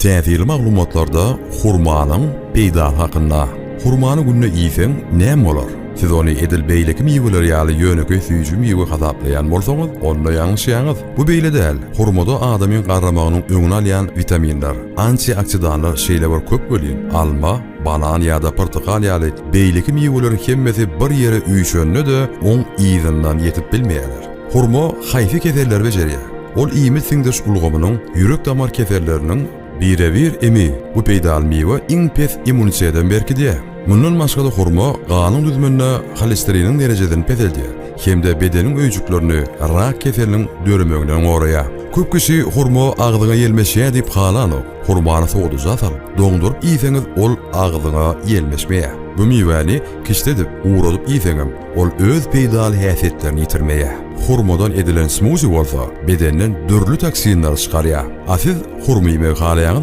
Täsirli maglumatlarda hurmanyň peýda hakynda. Hurmany günne iýsen näme bolar? Siz ony edil beýleki miweler ýaly ýöneki süýjü miwe hasaplaýan bolsaňyz, onda ýalňyşýaňyz. Bu beýle däl. Hurmada adamyň garramagynyň öňüne alýan vitaminler, antioksidantlar şeýle köp bolýan. Alma, banan ýa-da portakal ýaly beýleki miwelerin hemmesi bir ýere üýşönne de oň iýinden ýetip bilmeýärler. Hurma haýsy keserler bejerýär. Ol iými siňdiş ulgamynyň ýürek damar keserleriniň birebir emi. Bu peýdal miwe iň pes immunitetden berkidi. Mundan başga da hurma ganyň düzmenine holesterinin derejesini peseldi. Hemde bedeniň öýjüklerini rak keseriniň döremeginden goraýar. Köp kişi hurma agzyňa gelmeşýär diýip halanyp, hurmany soğuda salyp, doňdurup iýseňiz ol agzyňa gelmeşmeýär. Bu miwäni kişdedip uğradyp iýseňem, ol öz peýdal häsiýetlerini ýitirmeýär. Hurmadan edilen smoothie bolsa bedenden dürli toksinler çykarýar. Siz hurma ýemek halaýaňyz